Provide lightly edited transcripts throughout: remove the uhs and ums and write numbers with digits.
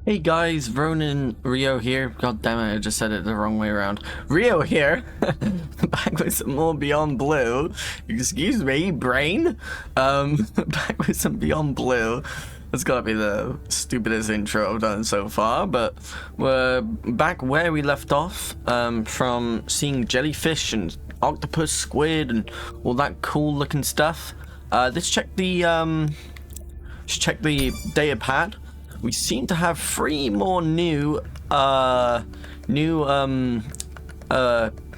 Hey guys, Ronan Rio here. God damn it, I just said it the wrong way around. Rio here, back with some more Beyond Blue. Excuse me, brain. Back with some Beyond Blue. That's gotta be the stupidest intro I've done so far, but we're back where we left off, from seeing jellyfish and octopus, squid, and all that cool looking stuff. Let's check the data pad. We seem to have 3 more new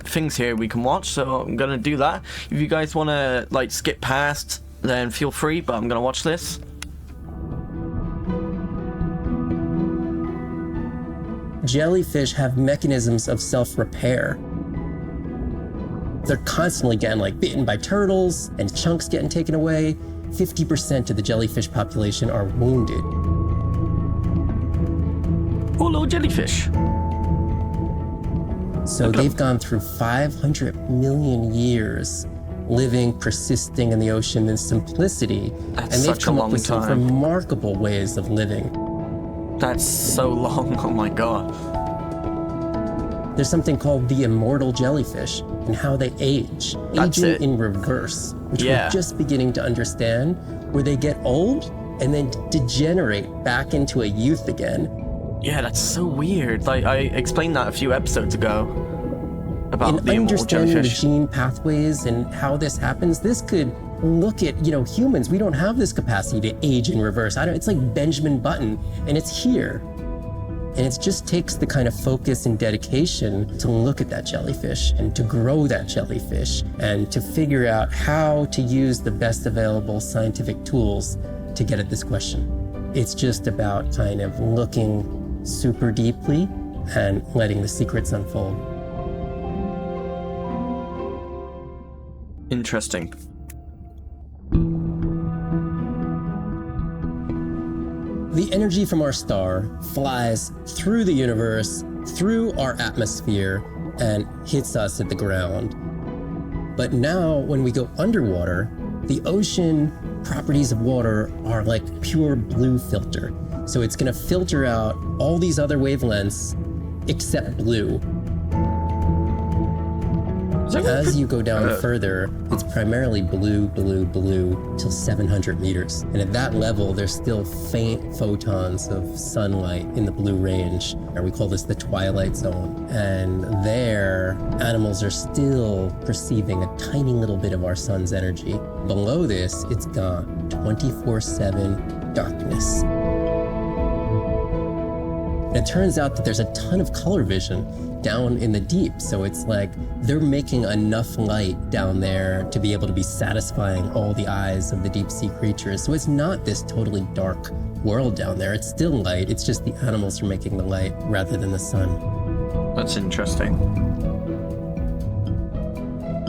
things here we can watch, so I'm gonna do that. If you guys want to like skip past, then feel free, but I'm gonna watch this. Jellyfish have mechanisms of self-repair. They're constantly getting bitten by turtles and chunks getting taken away. 50% of the jellyfish population are wounded. Oh, little jellyfish. So they've gone through 500 million years living, persisting in the ocean in simplicity. That's and they've such a come long up with some time. remarkable ways of living. That's so long, oh my god. There's something called the immortal jellyfish and how they age. That's Aging it. in reverse, which Yeah. we're just beginning to understand, where they get old and then degenerate back into a youth again. Yeah, that's so weird. Like, I explained that a few episodes ago about In the immortal understanding the jellyfish. gene pathways and how this happens, this could look at, humans. We don't have this capacity to age in reverse. It's like Benjamin Button, and it's here. And it just takes the kind of focus and dedication to look at that jellyfish and to grow that jellyfish and to figure out how to use the best available scientific tools to get at this question. It's just about kind of looking super deeply and letting the secrets unfold. Interesting. The energy from our star flies through the universe, through our atmosphere, and hits us at the ground. But now, when we go underwater, the ocean properties of water are like pure blue filter. So it's going to filter out all these other wavelengths except blue. As you go down further, it's primarily blue, blue, blue till 700 meters. And at that level, there's still faint photons of sunlight in the blue range. And we call this the twilight zone. And there, animals are still perceiving a tiny little bit of our sun's energy. Below this, it's gone. 24/7 darkness. It turns out that there's a ton of color vision down in the deep. So it's like they're making enough light down there to be able to be satisfying all the eyes of the deep sea creatures. So it's not this totally dark world down there. It's still light. It's just the animals are making the light rather than the sun. That's interesting.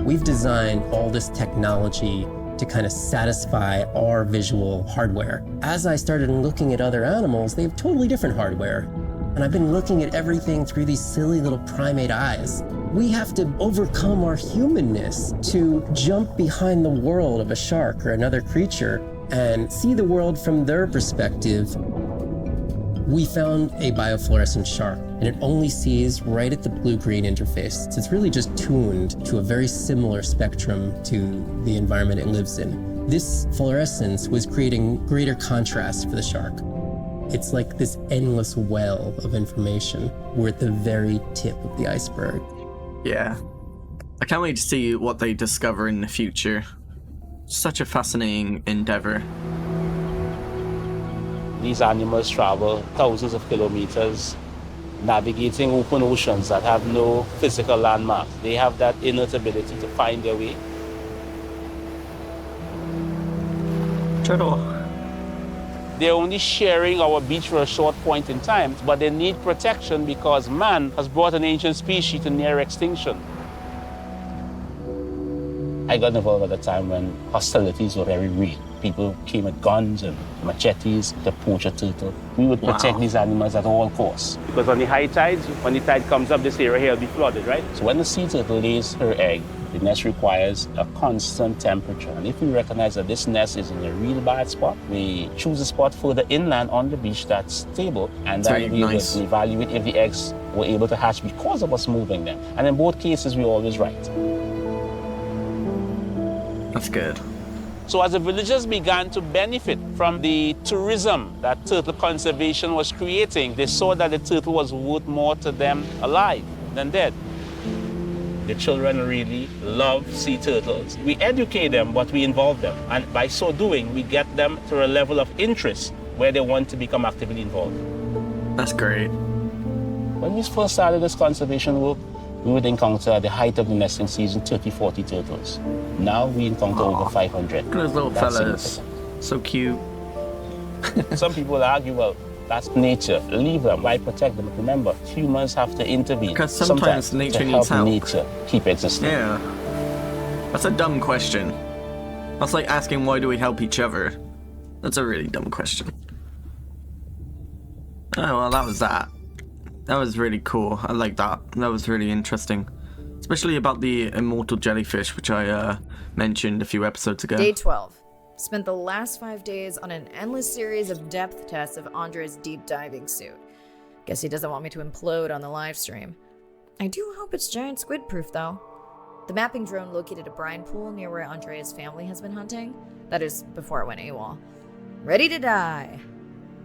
We've designed all this technology to kind of satisfy our visual hardware. As I started looking at other animals, they have totally different hardware. And I've been looking at everything through these silly little primate eyes. We have to overcome our humanness to jump behind the world of a shark or another creature and see the world from their perspective. We found a biofluorescent shark, and it only sees right at the blue-green interface. So it's really just tuned to a very similar spectrum to the environment it lives in. This fluorescence was creating greater contrast for the shark. It's like this endless well of information. We're at the very tip of the iceberg. Yeah. I can't wait to see what they discover in the future. Such a fascinating endeavor. These animals travel thousands of kilometers, navigating open oceans that have no physical landmarks. They have that innate ability to find their way. Turtle. They're only sharing our beach for a short point in time, but they need protection because man has brought an ancient species to near extinction. I got involved at a time when hostilities were very real. People came with guns and machetes to poach a turtle. We would protect these animals at all costs. Because on the high tides, when the tide comes up, this area here will be flooded, right? So when the sea turtle lays her egg, the nest requires a constant temperature. And if we recognize that this nest is in a real bad spot, we choose a spot further inland on the beach that's stable, and then we will evaluate if the eggs were able to hatch because of us moving them. And in both cases, we're always right. That's good. So as the villagers began to benefit from the tourism that turtle conservation was creating, they saw that the turtle was worth more to them alive than dead. The children really love sea turtles. We educate them, but we involve them. And by so doing, we get them to a level of interest where they want to become actively involved. That's great. When we first started this conservation work, we would encounter at the height of the nesting season 30, 40 turtles. Now we encounter over 500. Look at those little fellas. So cute. Some people argue, well, that's nature. Leave them. Why protect them? Remember, humans have to intervene. Because sometimes nature needs help. Nature keep existing. Yeah. That's a dumb question. That's like asking why do we help each other. That's a really dumb question. Oh, well, that was that. That was really cool. I like that. That was really interesting. Especially about the immortal jellyfish, which I mentioned a few episodes ago. Day 12. Spent the last 5 days on an endless series of depth tests of Andre's deep diving suit. Guess he doesn't want me to implode on the live stream. I do hope it's giant squid proof, though. The mapping drone located a brine pool near where Andrea's family has been hunting. That is, before it went AWOL. Ready to die.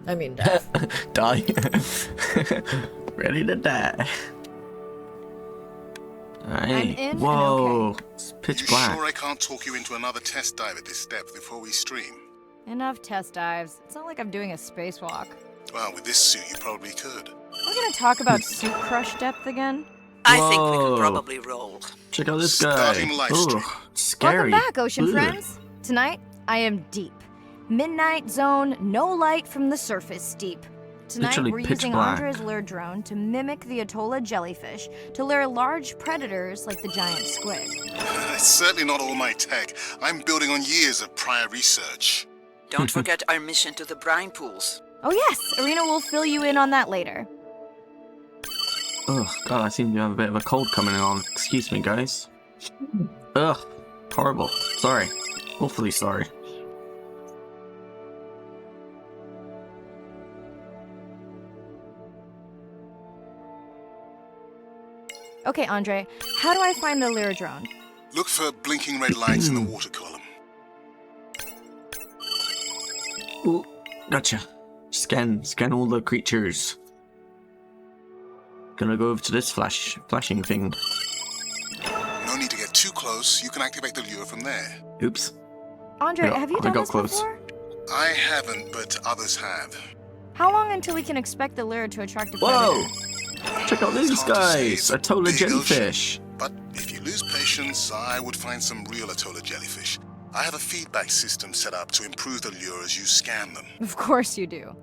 I mean, death. Die. Ready to die. Alright. Whoa. Okay. It's pitch You black. sure I can't talk you into another test dive at this depth before we stream? Enough test dives. It's not like I'm doing a spacewalk. Well, with this suit, you probably could. We're gonna talk about suit crush depth again? I think we Whoa. could probably roll. Check out this guy. Starting live stream. Ugh, scary. Welcome back, ocean Ugh. friends. Tonight, I am deep. Midnight zone, no light from the surface deep. Tonight, Literally we're pitch using black. Andre's lure drone to mimic the Atolla jellyfish to lure large predators like the giant squid. It's certainly not all my tech. I'm building on years of prior research. Don't forget our mission to the brine pools. Oh yes, Arena will fill you in on that later. Ugh, God, I seem to have a bit of a cold coming on. Excuse me, guys. Ugh, horrible. Sorry. Awfully sorry. Okay, Andre, how do I find the lure drone? Look for blinking red lights in the water column. Ooh, gotcha. Scan all the creatures. Gonna go over to this flashing thing. No need to get too close. You can activate the lure from there. Oops. Andre, I have you got done this close. before? I haven't, but others have. How long until we can expect the lure to attract a Whoa! predator? Check out these It's hard to say, it's guys! a Atolla big jellyfish. But if you lose patience, I would find some real Atolla jellyfish. I have a feedback system set up to improve the lure as you scan them. Of course you do.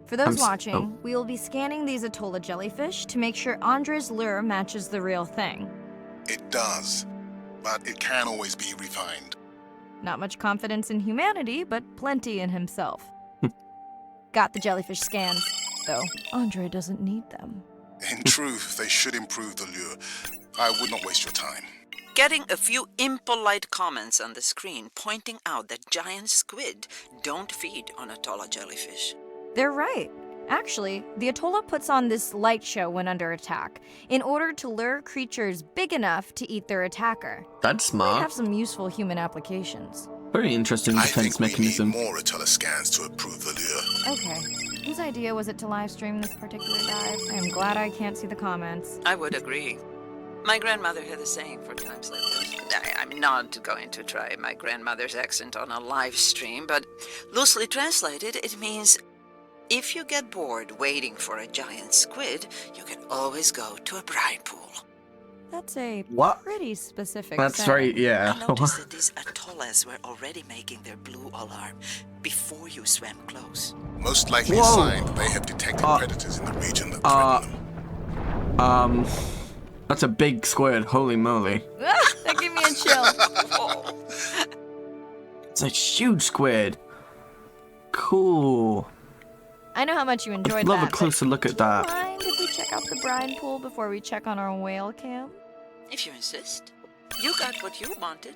For those I'm s- watching, oh. we will be scanning these Atolla jellyfish to make sure Andre's lure matches the real thing. It does, but it can always be refined. Not much confidence in humanity, but plenty in himself. Got the jellyfish scans, though Andre doesn't need them. In truth, they should improve the lure. I would not waste your time. Getting a few impolite comments on the screen pointing out that giant squid don't feed on Atolla jellyfish. They're right. Actually, the Atolla puts on this light show when under attack, in order to lure creatures big enough to eat their attacker. That's Might smart. have some useful human applications. Very interesting I defense think we mechanism. need more Atolla scans to improve the lure. Okay. Whose idea was it to live stream this particular dive? I am glad I can't see the comments. I would agree. My grandmother had a saying for times like this. I'm not going to try my grandmother's accent on a live stream, but loosely translated, it means if you get bored waiting for a giant squid, you can always go to a brine pool. That's a What? pretty specific That's saying. very, yeah. I noticed that these atollas were already making their blue alarm before you swam close. Most likely a Whoa. sign that they have detected predators in the region that threaten them. That's a big squid. Holy moly. Ah, that Give me a chill. Whoa. It's a huge squid. Cool. I know how much you enjoyed Love that. a closer look at that. Mind if we check out the brine pool before we check on our whale cam? If you insist. You got what you wanted.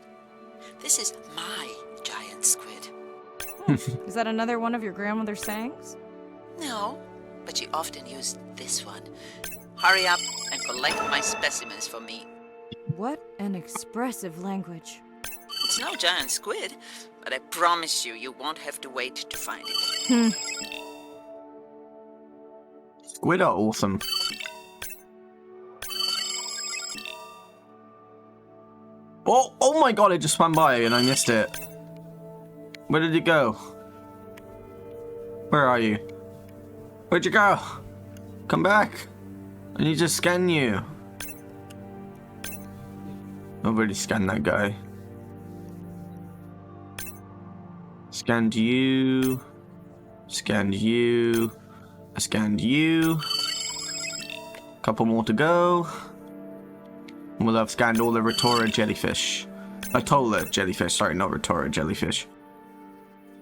This is my giant squid. Is that another one of your grandmother's sayings? No, but she often used this one. Hurry up and collect my specimens for me. What an expressive language. It's no giant squid, but I promise you, you won't have to wait to find it. Squid are awesome. Oh my god, it just swam by and I missed it. Where did it go? Where are you? Where'd you go? Come back. I need to scan you. I've already scanned that guy. Scanned you. Scanned you. I scanned you. Couple more to go. We'll have scanned all the Rotora jellyfish. Atola jellyfish, sorry, not Rotora jellyfish.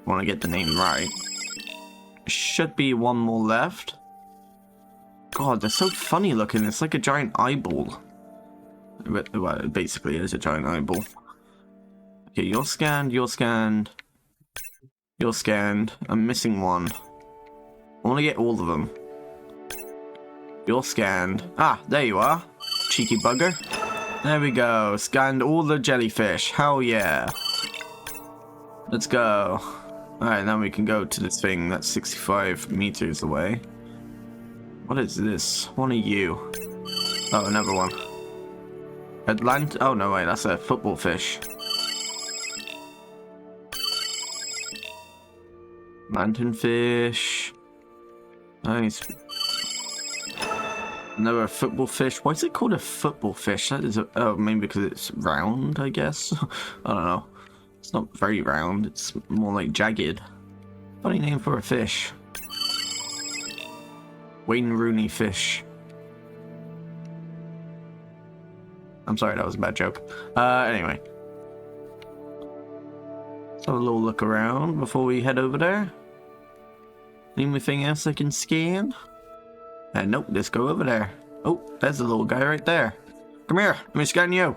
Want to get the name right. Should be one more left. God, they're so funny looking. It's like a giant eyeball. Well, it basically is a giant eyeball. Okay, you're scanned, you're scanned. You're scanned. I'm missing one. I want to get all of them. You're scanned. Ah, there you are. Cheeky bugger. There we go. Scanned all the jellyfish. Hell yeah. Let's go. Alright, now we can go to this thing that's 65 meters away. What is this? One of you. Oh, another one. Oh no, wait, that's a football fish. Lanternfish. Nice. Another football fish. Why is it called a football fish? That is maybe because it's round, I guess. I don't know. It's not very round. It's more like jagged. Funny name for a fish. Wayne Rooney fish. I'm sorry, that was a bad joke. Anyway. Let's have a little look around before we head over there. Anything else I can scan? Nope, let's go over there. Oh, there's a little guy right there. Come here, let me scan you.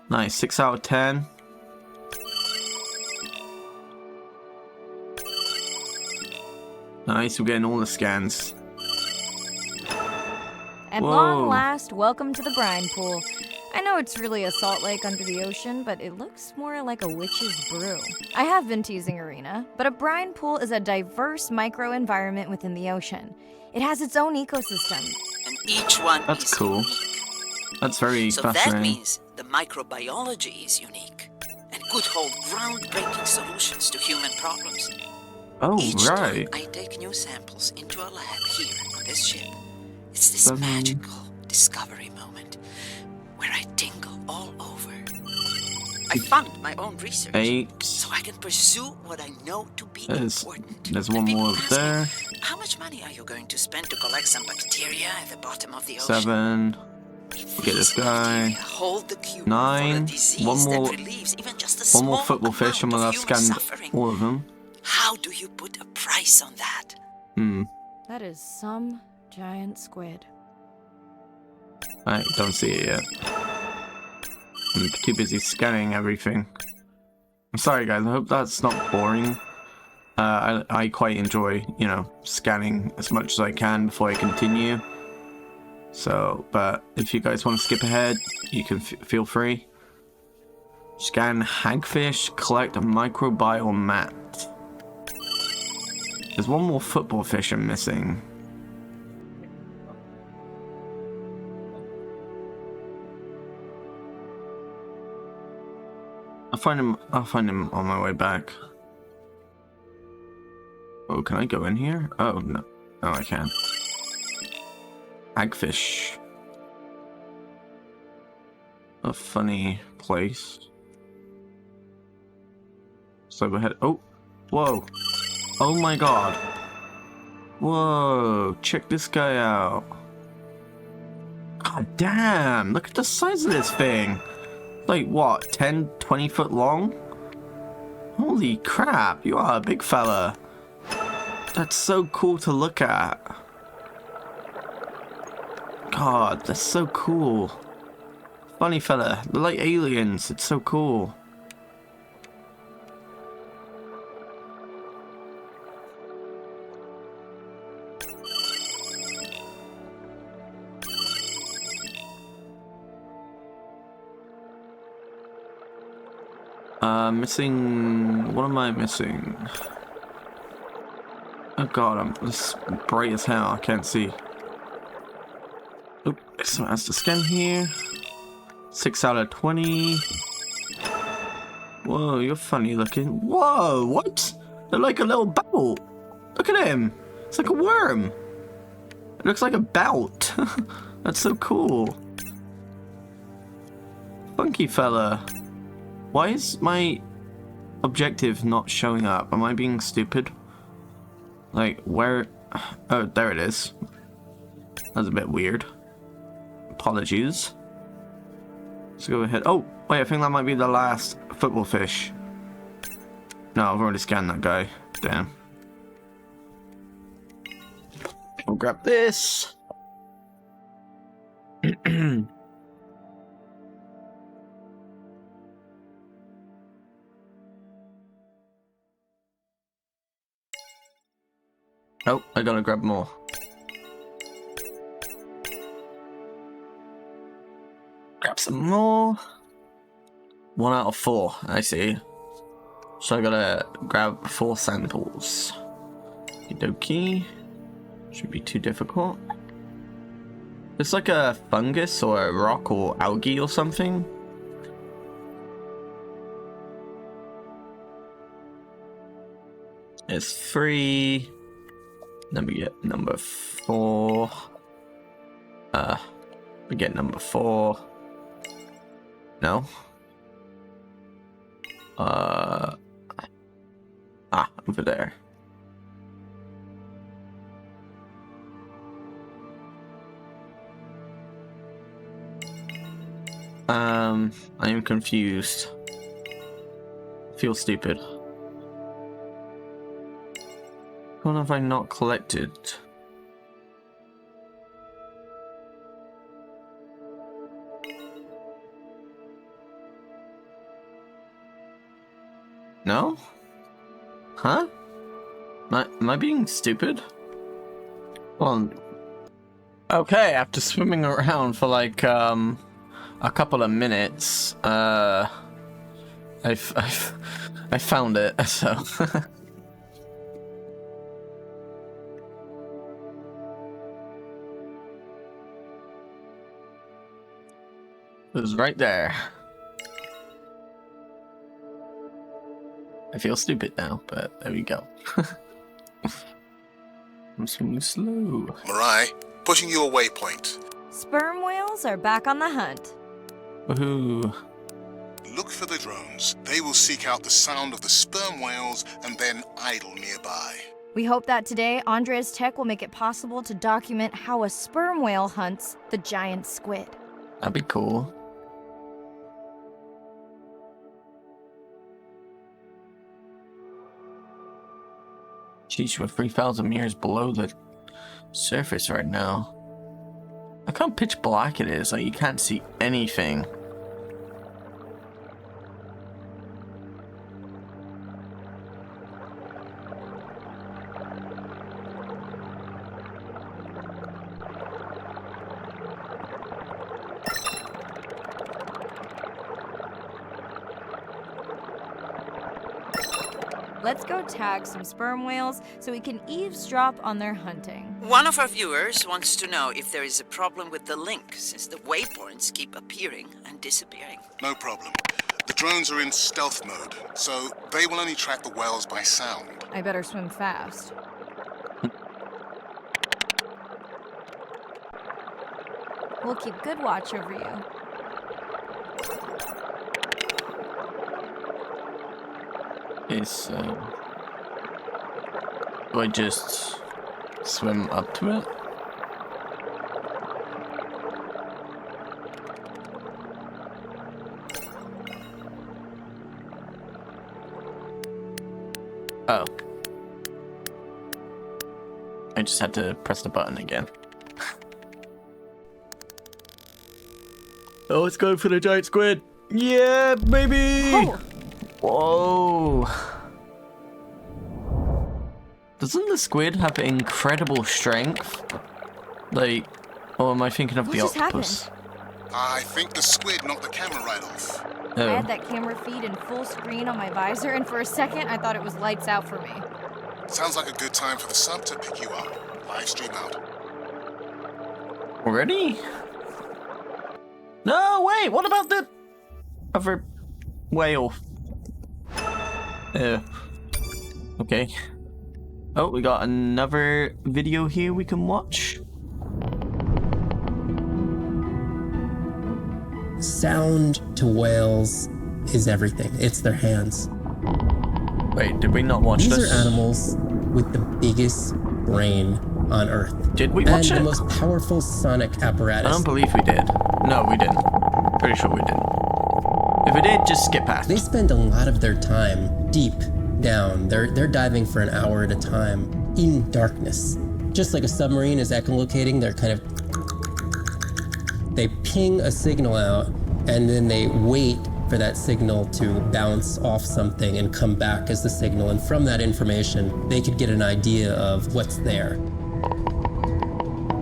Nice, 6 out of 10. Nice, we're getting all the scans. At Whoa. long last, welcome to the brine pool. I know it's really a salt lake under the ocean, but it looks more like a witch's brew. I have been teasing Arena, but a brine pool is a diverse microenvironment within the ocean. It has its own ecosystem. And each one That's is cool. unique. That's very So fascinating. that means the microbiology is unique and could hold groundbreaking solutions to human problems. Oh, Each right. time I take new samples into a lab here on this ship, it's this 7, magical discovery moment where I tingle all over. I fund my own research 8. so I can pursue what I know to be There's important. one And people more over ask me, there. how much money are you going to spend to collect some bacteria at the bottom of the ocean? 7. If Get this these guy. bacteria hold the cure 9. for a disease One more- that relieves even just a One more small football fish and amount we'll of have human scanned suffering, all of them. how do you put a price on that? That is some giant squid. I don't see it yet. I'm too busy scanning everything. I'm sorry guys, I hope that's not boring. I quite enjoy, you know, scanning as much as I can before I continue. So, but if you guys want to skip ahead, you can feel free. Scan hagfish, collect a microbial mat. There's one more football fish I'm missing. I'll find him on my way back. Oh, can I go in here? Oh, no. Oh, I can't. Hagfish. A funny place. So go ahead. Oh, whoa. Oh my god. Whoa, check this guy out. God damn, look at the size of this thing. Like, what, 10, 20 foot long? Holy crap, you are a big fella. That's so cool to look at. God, that's so cool. Funny fella, they're like aliens, it's so cool. Missing... What am I missing? Oh god, it's bright as hell, I can't see. Oop, someone has to scan here. 6 out of 20. Whoa, you're funny looking. Whoa, what? They're like a little belt. Look at him. It's like a worm. It looks like a belt. That's so cool. Funky fella. Why is my objective not showing up? Am I being stupid? Like, where... Oh, there it is. That's a bit weird. Apologies. Let's go ahead. Oh, wait, I think that might be the last football fish. No, I've already scanned that guy. Damn. We'll grab this. Oh, I gotta grab more. Grab some more. 1 out of 4, I see. So I gotta grab 4 samples. Okie. Shouldn't be too difficult. It's like a fungus or a rock or algae or something. It's 3. Then we get number 4. We get number 4. No. Over there. I am confused. Feel stupid. What have I not collected? No? Huh? Am I being stupid? Well, okay, after swimming around for like a couple of minutes, I found it, so it was right there. I feel stupid now, but there we go. I'm swimming slow. Mirai, pushing your waypoint. Sperm whales are back on the hunt. Woohoo. Look for the drones. They will seek out the sound of the sperm whales and then idle nearby. We hope that today, Andrea's tech will make it possible to document how a sperm whale hunts the giant squid. That'd be cool. Jeez, we're 3,000 meters below the surface right now. Look how pitch black it is, like you can't see anything. Let's go tag some sperm whales so we can eavesdrop on their hunting. One of our viewers wants to know if there is a problem with the link, since the waypoints keep appearing and disappearing. No problem. The drones are in stealth mode, so they will only track the whales by sound. I better swim fast. We'll keep good watch over you. Is do I just swim up to it? Oh. I just had to press the button again. Oh, let's go for the giant squid. Yeah, baby! Oh. Whoa. Doesn't the squid have incredible strength? Like, or am I thinking of What the just octopus? I think the squid knocked the camera right off. I Oh. had that camera feed in full screen on my visor, and for a second, I thought it was lights out for me. Sounds like a good time for the sub to pick you up. Live stream out. Already? No, wait, what about the other whale? Okay. Oh, we got another video here we can watch. Sound to whales is everything. It's their hands. Wait, did we not watch These this? are animals with the biggest brain on Earth. Did we And watch the it? most powerful sonic I apparatus. don't believe we did. No, we didn't. Pretty sure we didn't. If we did, just skip past. They spend a lot of their time deep down. They're diving for an hour at a time in darkness. Just like a submarine is echolocating, they ping a signal out and then they wait for that signal to bounce off something and come back as the signal. And from that information, they could get an idea of what's there.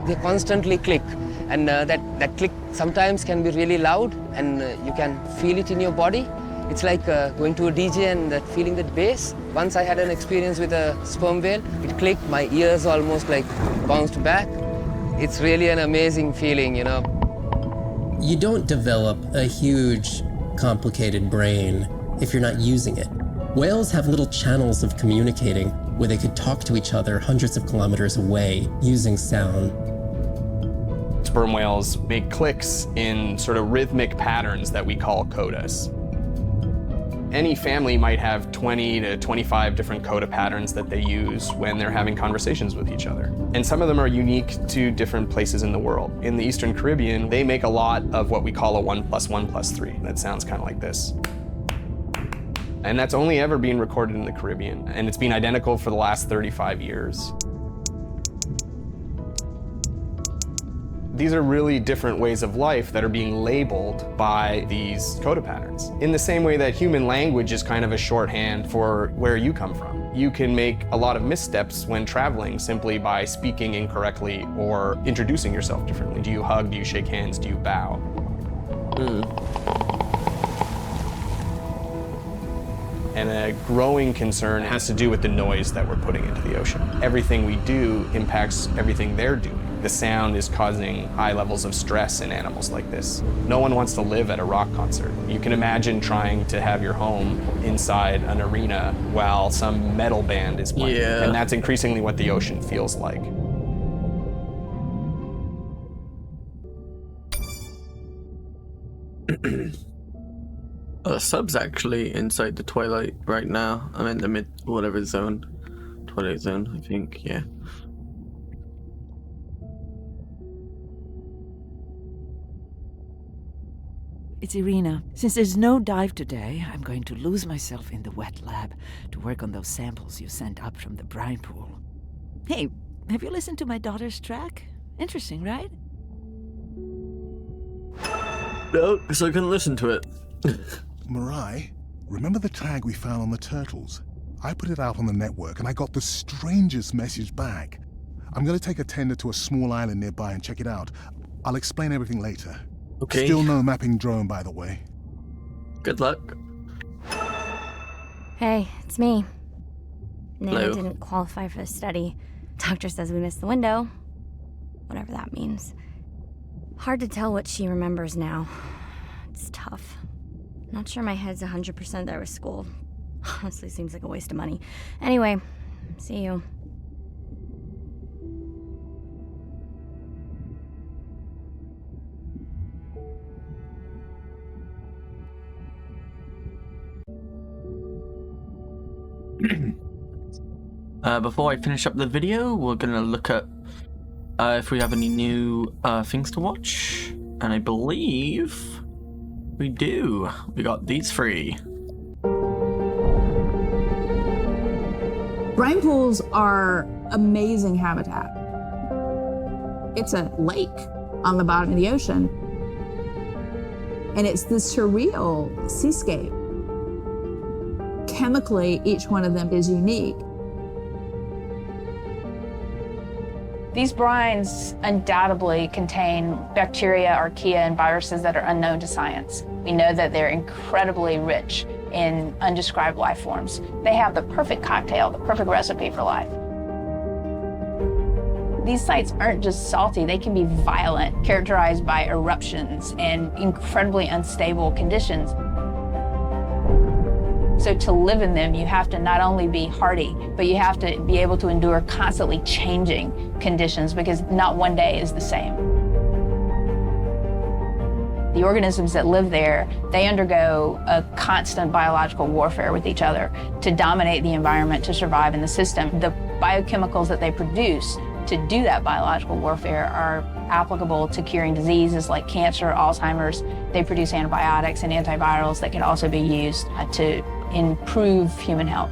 They constantly click, and that click sometimes can be really loud, and you can feel it in your body. It's like going to a DJ and feeling that bass. Once I had an experience with a sperm whale, it clicked, my ears almost like bounced back. It's really an amazing feeling, you know. You don't develop a huge, complicated brain if you're not using it. Whales have little channels of communicating where they could talk to each other hundreds of kilometers away using sound. Sperm whales make clicks in sort of rhythmic patterns that we call codas. Any family might have 20 to 25 different coda patterns that they use when they're having conversations with each other. And some of them are unique to different places in the world. In the Eastern Caribbean, they make a lot of what we call a 1 + 1 + 3. That sounds kind of like this. And that's only ever been recorded in the Caribbean. And it's been identical for the last 35 years. These are really different ways of life that are being labeled by these coda patterns. In the same way that human language is kind of a shorthand for where you come from. You can make a lot of missteps when traveling simply by speaking incorrectly or introducing yourself differently. Do you hug? Do you shake hands? Do you bow? And a growing concern has to do with the noise that we're putting into the ocean. Everything we do impacts everything they're doing. The sound is causing high levels of stress in animals like this. No one wants to live at a rock concert. You can imagine trying to have your home inside an arena while some metal band is playing. Yeah. And that's increasingly what the ocean feels like. Sub's actually inside the Twilight right now. I'm in the whatever zone. Twilight zone, I think, yeah. It's Irina. Since there's no dive today, I'm going to lose myself in the wet lab to work on those samples you sent up from the brine pool. Hey, have you listened to my daughter's track? Interesting, right? No, because I couldn't listen to it. Mirai, remember the tag we found on the turtles? I put it out on the network and I got the strangest message back. I'm going to take a tender to a small island nearby and check it out. I'll explain everything later. Okay. Still no mapping drone, by the way. Good luck. Hey, it's me. Nana Hello. didn't qualify for the study. Doctor says we missed the window. Whatever that means. Hard to tell what she remembers now. It's tough. Not sure my head's 100% there with school. Honestly, seems like a waste of money. Anyway, see you. Before I finish up the video, we're gonna look at if we have any new things to watch. And I believe we do. We got these three. Brine pools are amazing habitat. It's a lake on the bottom of the ocean. And it's this surreal seascape. Chemically, each one of them is unique. These brines undoubtedly contain bacteria, archaea, and viruses that are unknown to science. We know that they're incredibly rich in undescribed life forms. They have the perfect cocktail, the perfect recipe for life. These sites aren't just salty, they can be violent, characterized by eruptions and incredibly unstable conditions. So to live in them, you have to not only be hardy, but you have to be able to endure constantly changing conditions because not one day is the same. The organisms that live there, they undergo a constant biological warfare with each other to dominate the environment, to survive in the system. The biochemicals that they produce to do that biological warfare are applicable to curing diseases like cancer, Alzheimer's. They produce antibiotics and antivirals that can also be used to improve human health.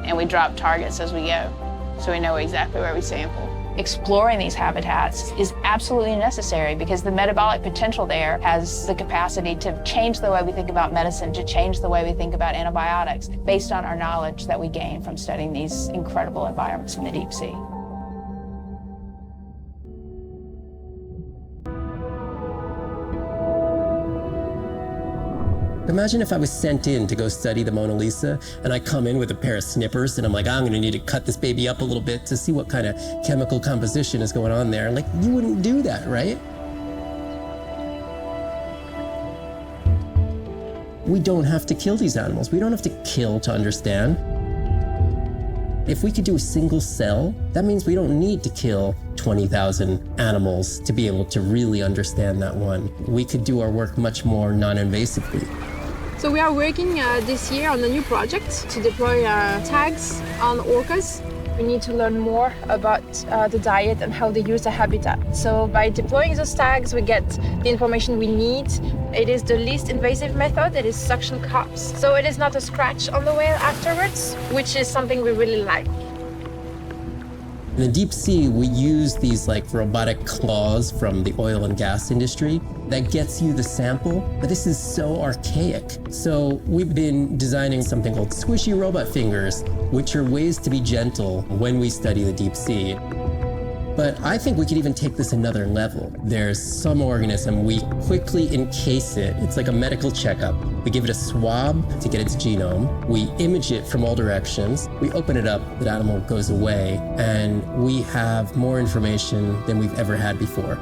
And we drop targets as we go, so we know exactly where we sample. Exploring these habitats is absolutely necessary because the metabolic potential there has the capacity to change the way we think about medicine, to change the way we think about antibiotics, based on our knowledge that we gain from studying these incredible environments in the deep sea. Imagine if I was sent in to go study the Mona Lisa and I come in with a pair of snippers and I'm like, I'm gonna need to cut this baby up a little bit to see what kind of chemical composition is going on there. Like, you wouldn't do that, right? We don't have to kill these animals. We don't have to kill to understand. If we could do a single cell, that means we don't need to kill 20,000 animals to be able to really understand that one. We could do our work much more non-invasively. So we are working this year on a new project to deploy tags on orcas. We need to learn more about the diet and how they use the habitat. So by deploying those tags, we get the information we need. It is the least invasive method. It is suction cups. So it is not a scratch on the whale afterwards, which is something we really like. In the deep sea, we use these like robotic claws from the oil and gas industry that gets you the sample, but this is so archaic. So we've been designing something called squishy robot fingers, which are ways to be gentle when we study the deep sea. But I think we could even take this another level. There's some organism, we quickly encase it. It's like a medical checkup. We give it a swab to get its genome. We image it from all directions. We open it up, the animal goes away, and we have more information than we've ever had before.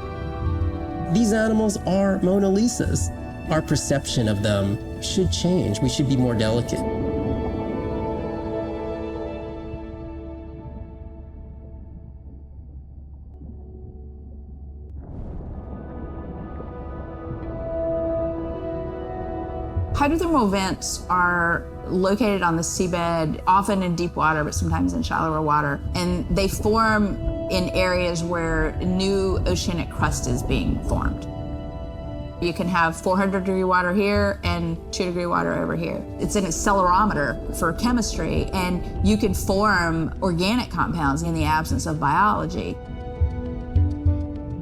These animals are Mona Lisas. Our perception of them should change. We should be more delicate. Hydrothermal vents are located on the seabed, often in deep water, but sometimes in shallower water. And they form in areas where new oceanic crust is being formed. You can have 400-degree water here and 2-degree water over here. It's an accelerometer for chemistry, and you can form organic compounds in the absence of biology.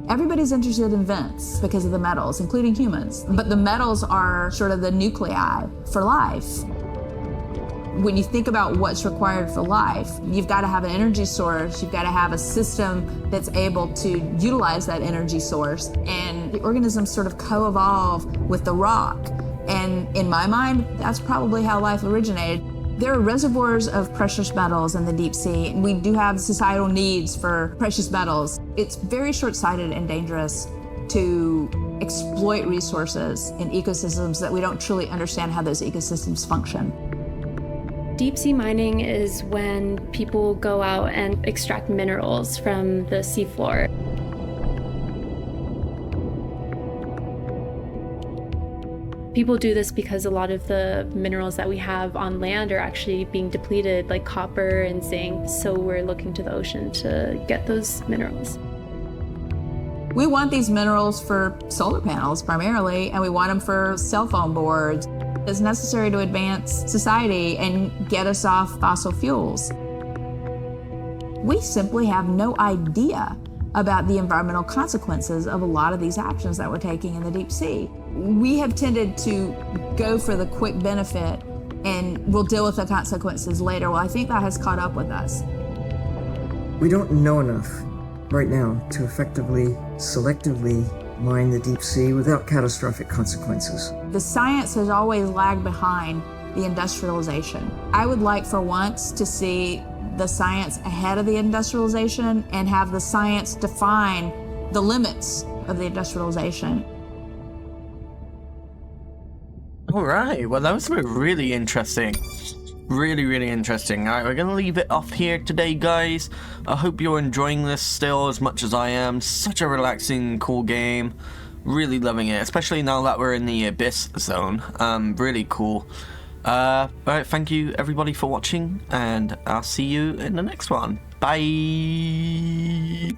Everybody's interested in vents because of the metals, including humans. But the metals are sort of the nuclei for life. When you think about what's required for life, you've got to have an energy source, you've got to have a system that's able to utilize that energy source. And the organisms sort of co-evolve with the rock. And in my mind, that's probably how life originated. There are reservoirs of precious metals in the deep sea, and we do have societal needs for precious metals. It's very short-sighted and dangerous to exploit resources in ecosystems that we don't truly understand how those ecosystems function. Deep sea mining is when people go out and extract minerals from the seafloor. People do this because a lot of the minerals that we have on land are actually being depleted, like copper and zinc, so we're looking to the ocean to get those minerals. We want these minerals for solar panels primarily, and we want them for cell phone boards. It's necessary to advance society and get us off fossil fuels. We simply have no idea about the environmental consequences of a lot of these actions that we're taking in the deep sea. We have tended to go for the quick benefit and we'll deal with the consequences later. Well, I think that has caught up with us. We don't know enough right now to effectively, selectively mine the deep sea without catastrophic consequences. The science has always lagged behind the industrialization. I would like for once to see the science ahead of the industrialization and have the science define the limits of the industrialization. All right, well, that was really interesting. Really interesting. All right, we're gonna leave it off here today, guys. I hope you're enjoying this still as much as I am. Such a relaxing, cool game. Really loving it, especially now that we're in the Abyss zone. Really cool. All right, thank you everybody for watching, and I'll see you in the next one. Bye.